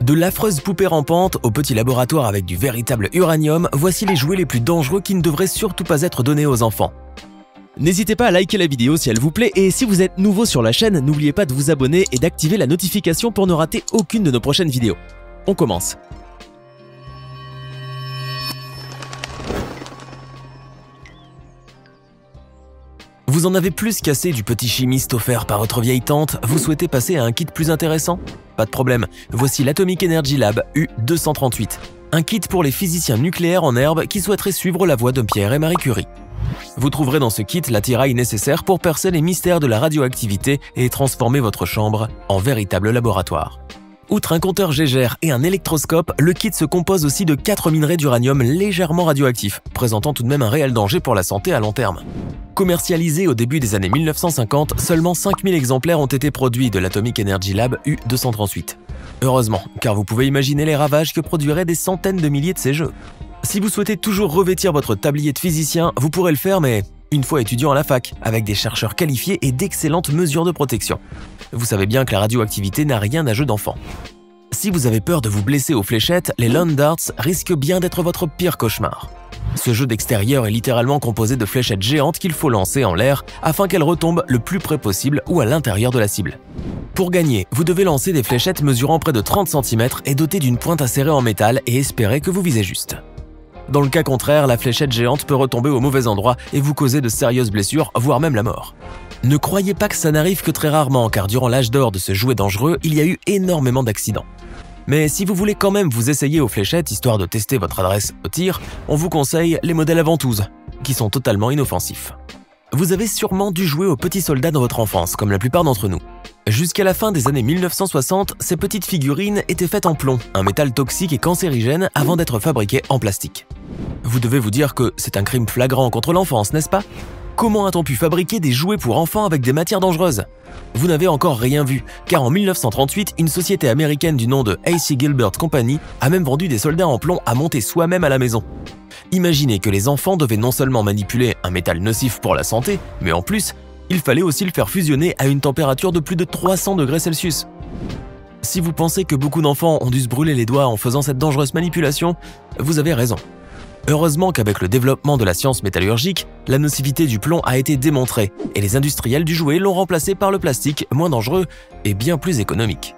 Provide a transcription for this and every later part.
De l'affreuse poupée rampante au petit laboratoire avec du véritable uranium, voici les jouets les plus dangereux qui ne devraient surtout pas être donnés aux enfants. N'hésitez pas à liker la vidéo si elle vous plaît et si vous êtes nouveau sur la chaîne, n'oubliez pas de vous abonner et d'activer la notification pour ne rater aucune de nos prochaines vidéos. On commence. Vous en avez plus qu'assez du petit chimiste offert par votre vieille tante, vous souhaitez passer à un kit plus intéressant? Pas de problème, voici l'Atomic Energy Lab U238, un kit pour les physiciens nucléaires en herbe qui souhaiteraient suivre la voie de Pierre et Marie Curie. Vous trouverez dans ce kit l'attirail nécessaire pour percer les mystères de la radioactivité et transformer votre chambre en véritable laboratoire. Outre un compteur Geiger et un électroscope, le kit se compose aussi de 4 minerais d'uranium légèrement radioactifs, présentant tout de même un réel danger pour la santé à long terme. Commercialisé au début des années 1950, seulement 5000 exemplaires ont été produits de l'Atomic Energy Lab U238. Heureusement, car vous pouvez imaginer les ravages que produiraient des centaines de milliers de ces jeux. Si vous souhaitez toujours revêtir votre tablier de physicien, vous pourrez le faire, mais une fois étudiant à la fac, avec des chercheurs qualifiés et d'excellentes mesures de protection. Vous savez bien que la radioactivité n'a rien à jeu d'enfant. Si vous avez peur de vous blesser aux fléchettes, les Lawn Darts risquent bien d'être votre pire cauchemar. Ce jeu d'extérieur est littéralement composé de fléchettes géantes qu'il faut lancer en l'air afin qu'elles retombent le plus près possible ou à l'intérieur de la cible. Pour gagner, vous devez lancer des fléchettes mesurant près de 30 cm et dotées d'une pointe acérée en métal et espérer que vous visez juste. Dans le cas contraire, la fléchette géante peut retomber au mauvais endroit et vous causer de sérieuses blessures, voire même la mort. Ne croyez pas que ça n'arrive que très rarement, car durant l'âge d'or de ce jouet dangereux, il y a eu énormément d'accidents. Mais si vous voulez quand même vous essayer aux fléchettes, histoire de tester votre adresse au tir, on vous conseille les modèles à ventouse, qui sont totalement inoffensifs. Vous avez sûrement dû jouer aux petits soldats dans votre enfance, comme la plupart d'entre nous. Jusqu'à la fin des années 1960, ces petites figurines étaient faites en plomb, un métal toxique et cancérigène avant d'être fabriquées en plastique. Vous devez vous dire que c'est un crime flagrant contre l'enfance, n'est-ce pas? Comment a-t-on pu fabriquer des jouets pour enfants avec des matières dangereuses? Vous n'avez encore rien vu, car en 1938, une société américaine du nom de A.C. Gilbert Company a même vendu des soldats en plomb à monter soi-même à la maison. Imaginez que les enfants devaient non seulement manipuler un métal nocif pour la santé, mais en plus, il fallait aussi le faire fusionner à une température de plus de 300 degrés Celsius. Si vous pensez que beaucoup d'enfants ont dû se brûler les doigts en faisant cette dangereuse manipulation, vous avez raison. Heureusement qu'avec le développement de la science métallurgique, la nocivité du plomb a été démontrée et les industriels du jouet l'ont remplacé par le plastique moins dangereux et bien plus économique.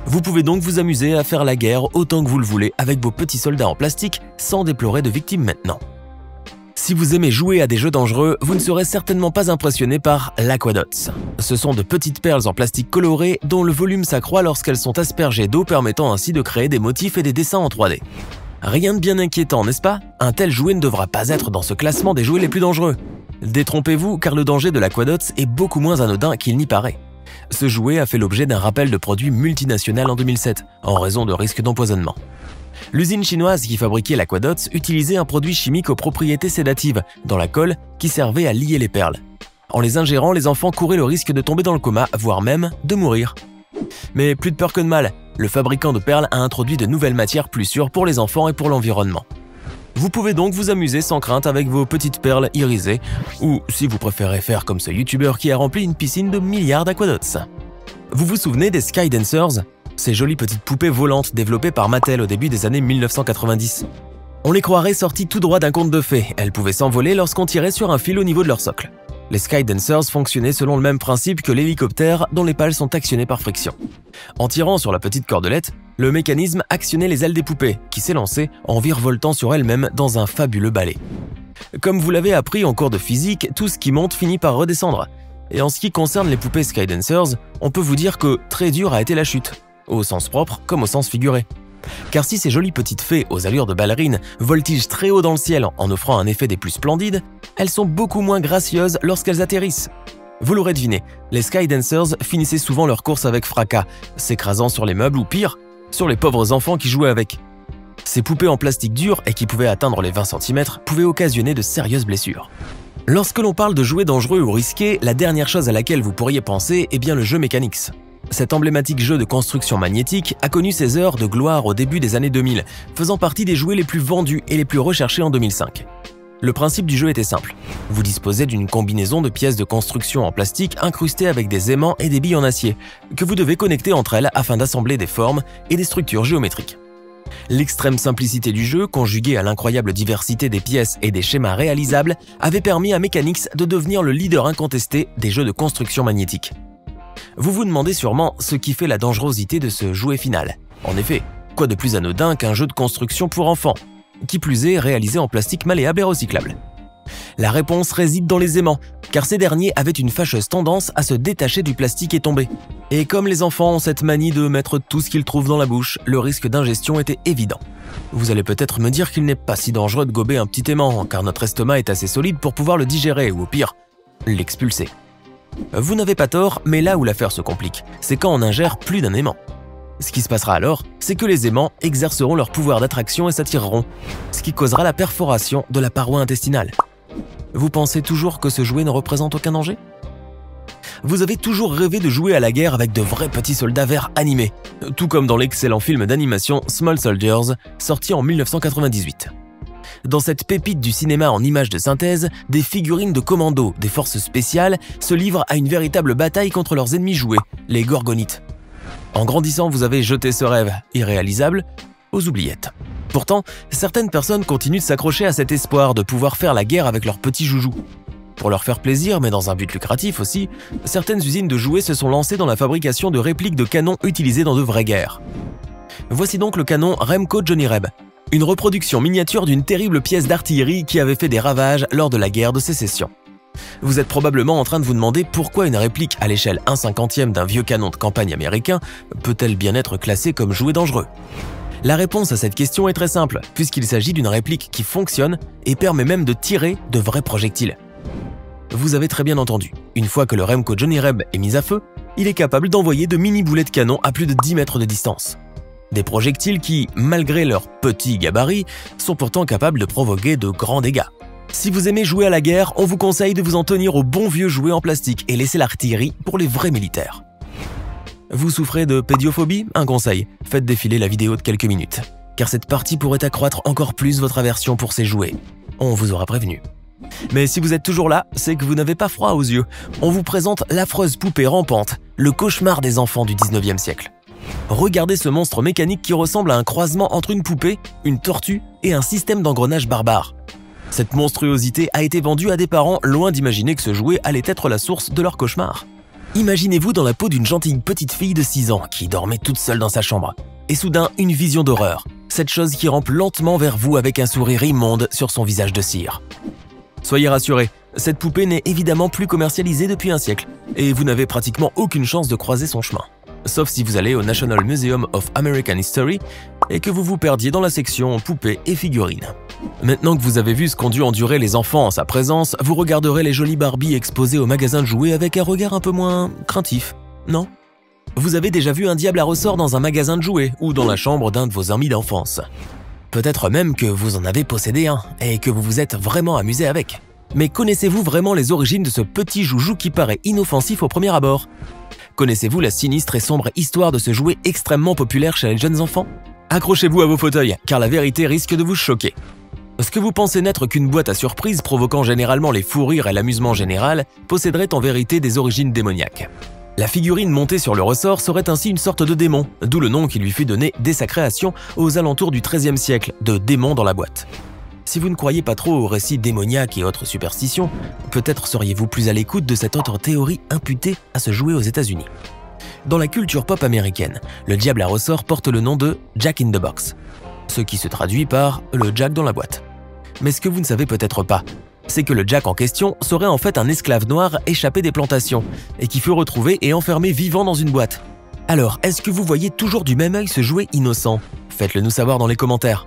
Vous pouvez donc vous amuser à faire la guerre autant que vous le voulez avec vos petits soldats en plastique sans déplorer de victimes maintenant. Si vous aimez jouer à des jeux dangereux, vous ne serez certainement pas impressionné par l'Aquadots. Ce sont de petites perles en plastique coloré dont le volume s'accroît lorsqu'elles sont aspergées d'eau, permettant ainsi de créer des motifs et des dessins en 3D. Rien de bien inquiétant, n'est-ce pas? Un tel jouet ne devra pas être dans ce classement des jouets les plus dangereux. Détrompez-vous, car le danger de l'Aquadots est beaucoup moins anodin qu'il n'y paraît. Ce jouet a fait l'objet d'un rappel de produits multinational en 2007, en raison de risques d'empoisonnement. L'usine chinoise qui fabriquait l'Aquadots utilisait un produit chimique aux propriétés sédatives, dans la colle, qui servait à lier les perles. En les ingérant, les enfants couraient le risque de tomber dans le coma, voire même de mourir. Mais plus de peur que de mal, le fabricant de perles a introduit de nouvelles matières plus sûres pour les enfants et pour l'environnement. Vous pouvez donc vous amuser sans crainte avec vos petites perles irisées, ou si vous préférez faire comme ce youtubeur qui a rempli une piscine de milliards d'Aquadots. Vous vous souvenez des Sky Dancers? Ces jolies petites poupées volantes développées par Mattel au début des années 1990. On les croirait sorties tout droit d'un conte de fées, elles pouvaient s'envoler lorsqu'on tirait sur un fil au niveau de leur socle. Les Sky Dancers fonctionnaient selon le même principe que l'hélicoptère dont les pales sont actionnées par friction. En tirant sur la petite cordelette, le mécanisme actionnait les ailes des poupées, qui s'élançaient en virevoltant sur elles-mêmes dans un fabuleux balai. Comme vous l'avez appris en cours de physique, tout ce qui monte finit par redescendre. Et en ce qui concerne les poupées Sky Dancers, on peut vous dire que très dure a été la chute, au sens propre comme au sens figuré. Car si ces jolies petites fées aux allures de ballerines voltigent très haut dans le ciel en offrant un effet des plus splendides, elles sont beaucoup moins gracieuses lorsqu'elles atterrissent. Vous l'aurez deviné, les Sky Dancers finissaient souvent leur course avec fracas, s'écrasant sur les meubles ou pire, sur les pauvres enfants qui jouaient avec. Ces poupées en plastique dur et qui pouvaient atteindre les 20 cm pouvaient occasionner de sérieuses blessures. Lorsque l'on parle de jouets dangereux ou risqués, la dernière chose à laquelle vous pourriez penser est bien le jeu Mechanix. Cet emblématique jeu de construction magnétique a connu ses heures de gloire au début des années 2000, faisant partie des jouets les plus vendus et les plus recherchés en 2005. Le principe du jeu était simple. Vous disposez d'une combinaison de pièces de construction en plastique incrustées avec des aimants et des billes en acier, que vous devez connecter entre elles afin d'assembler des formes et des structures géométriques. L'extrême simplicité du jeu, conjuguée à l'incroyable diversité des pièces et des schémas réalisables, avait permis à Mechanix de devenir le leader incontesté des jeux de construction magnétique. Vous vous demandez sûrement ce qui fait la dangerosité de ce jouet final. En effet, quoi de plus anodin qu'un jeu de construction pour enfants, qui plus est réalisé en plastique malléable et recyclable? La réponse réside dans les aimants, car ces derniers avaient une fâcheuse tendance à se détacher du plastique et tomber. Et comme les enfants ont cette manie de mettre tout ce qu'ils trouvent dans la bouche, le risque d'ingestion était évident. Vous allez peut-être me dire qu'il n'est pas si dangereux de gober un petit aimant, car notre estomac est assez solide pour pouvoir le digérer, ou au pire, l'expulser. Vous n'avez pas tort, mais là où l'affaire se complique, c'est quand on ingère plus d'un aimant. Ce qui se passera alors, c'est que les aimants exerceront leur pouvoir d'attraction et s'attireront, ce qui causera la perforation de la paroi intestinale. Vous pensez toujours que ce jouet ne représente aucun danger? Vous avez toujours rêvé de jouer à la guerre avec de vrais petits soldats verts animés, tout comme dans l'excellent film d'animation Small Soldiers, sorti en 1998. Dans cette pépite du cinéma en images de synthèse, des figurines de commandos, des forces spéciales, se livrent à une véritable bataille contre leurs ennemis jouets, les Gorgonites. En grandissant, vous avez jeté ce rêve, irréalisable, aux oubliettes. Pourtant, certaines personnes continuent de s'accrocher à cet espoir de pouvoir faire la guerre avec leurs petits joujoux. Pour leur faire plaisir, mais dans un but lucratif aussi, certaines usines de jouets se sont lancées dans la fabrication de répliques de canons utilisés dans de vraies guerres. Voici donc le canon Remco Johnny Reb, une reproduction miniature d'une terrible pièce d'artillerie qui avait fait des ravages lors de la guerre de sécession. Vous êtes probablement en train de vous demander pourquoi une réplique à l'échelle 1/50e d'un vieux canon de campagne américain peut-elle bien être classée comme jouet dangereux? La réponse à cette question est très simple, puisqu'il s'agit d'une réplique qui fonctionne et permet même de tirer de vrais projectiles. Vous avez très bien entendu, une fois que le Remco Johnny Reb est mis à feu, il est capable d'envoyer de mini-boulets de canon à plus de 10 mètres de distance. Des projectiles qui, malgré leur petit gabarit, sont pourtant capables de provoquer de grands dégâts. Si vous aimez jouer à la guerre, on vous conseille de vous en tenir aux bons vieux jouets en plastique et laisser l'artillerie pour les vrais militaires. Vous souffrez de pédiophobie? Un conseil, faites défiler la vidéo de quelques minutes, car cette partie pourrait accroître encore plus votre aversion pour ces jouets. On vous aura prévenu. Mais si vous êtes toujours là, c'est que vous n'avez pas froid aux yeux. On vous présente l'affreuse poupée rampante, le cauchemar des enfants du 19e siècle. Regardez ce monstre mécanique qui ressemble à un croisement entre une poupée, une tortue et un système d'engrenage barbare. Cette monstruosité a été vendue à des parents loin d'imaginer que ce jouet allait être la source de leur cauchemar. Imaginez-vous dans la peau d'une gentille petite fille de 6 ans qui dormait toute seule dans sa chambre. Et soudain, une vision d'horreur. Cette chose qui rampe lentement vers vous avec un sourire immonde sur son visage de cire. Soyez rassurés, cette poupée n'est évidemment plus commercialisée depuis un siècle, et vous n'avez pratiquement aucune chance de croiser son chemin. Sauf si vous allez au National Museum of American History et que vous vous perdiez dans la section poupées et figurines. Maintenant que vous avez vu ce qu'ont dû endurer les enfants en sa présence, vous regarderez les jolies Barbies exposées au magasin de jouets avec un regard un peu moins craintif, non? Vous avez déjà vu un diable à ressort dans un magasin de jouets ou dans la chambre d'un de vos amis d'enfance. Peut-être même que vous en avez possédé un et que vous vous êtes vraiment amusé avec. Mais connaissez-vous vraiment les origines de ce petit joujou qui paraît inoffensif au premier abord? Connaissez-vous la sinistre et sombre histoire de ce jouet extrêmement populaire chez les jeunes enfants? Accrochez-vous à vos fauteuils, car la vérité risque de vous choquer. Ce que vous pensez n'être qu'une boîte à surprise provoquant généralement les fous rires et l'amusement général posséderait en vérité des origines démoniaques. La figurine montée sur le ressort serait ainsi une sorte de démon, d'où le nom qui lui fut donné dès sa création aux alentours du XIIIe siècle, de démon dans la boîte. Si vous ne croyez pas trop aux récits démoniaques et autres superstitions, peut-être seriez-vous plus à l'écoute de cette autre théorie imputée à ce jouet aux États-Unis. Dans la culture pop américaine, le diable à ressort porte le nom de Jack in the Box, ce qui se traduit par le Jack dans la boîte. Mais ce que vous ne savez peut-être pas, c'est que le Jack en question serait en fait un esclave noir échappé des plantations et qui fut retrouvé et enfermé vivant dans une boîte. Alors, est-ce que vous voyez toujours du même œil ce jouet innocent? Faites-le nous savoir dans les commentaires.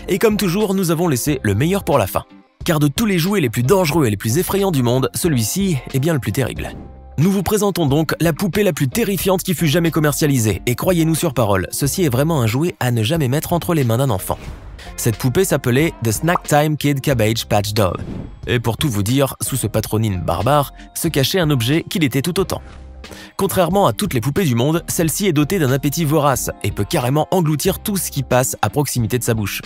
Et comme toujours, nous avons laissé le meilleur pour la fin. Car de tous les jouets les plus dangereux et les plus effrayants du monde, celui-ci est bien le plus terrible. Nous vous présentons donc la poupée la plus terrifiante qui fut jamais commercialisée, et croyez-nous sur parole, ceci est vraiment un jouet à ne jamais mettre entre les mains d'un enfant. Cette poupée s'appelait The Snack Time Kid Cabbage Patch Doll. Et pour tout vous dire, sous ce patronyme barbare, se cachait un objet qui l'était tout autant. Contrairement à toutes les poupées du monde, celle-ci est dotée d'un appétit vorace et peut carrément engloutir tout ce qui passe à proximité de sa bouche.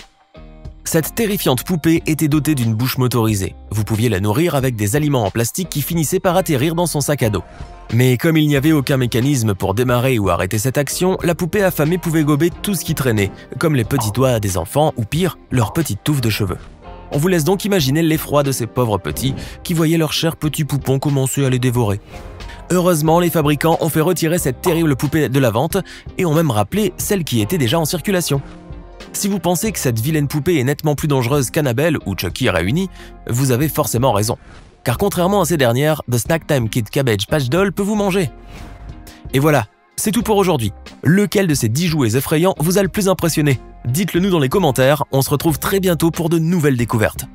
Cette terrifiante poupée était dotée d'une bouche motorisée. Vous pouviez la nourrir avec des aliments en plastique qui finissaient par atterrir dans son sac à dos. Mais comme il n'y avait aucun mécanisme pour démarrer ou arrêter cette action, la poupée affamée pouvait gober tout ce qui traînait, comme les petits doigts des enfants ou pire, leurs petites touffes de cheveux. On vous laisse donc imaginer l'effroi de ces pauvres petits qui voyaient leurs chers petits poupons commencer à les dévorer. Heureusement, les fabricants ont fait retirer cette terrible poupée de la vente et ont même rappelé celle qui était déjà en circulation. Si vous pensez que cette vilaine poupée est nettement plus dangereuse qu'Annabelle ou Chucky réunis, vous avez forcément raison. Car contrairement à ces dernières, The Snack Time Kid Cabbage Patch Doll peut vous manger. Et voilà, c'est tout pour aujourd'hui. Lequel de ces 10 jouets effrayants vous a le plus impressionné? Dites-le nous dans les commentaires, on se retrouve très bientôt pour de nouvelles découvertes.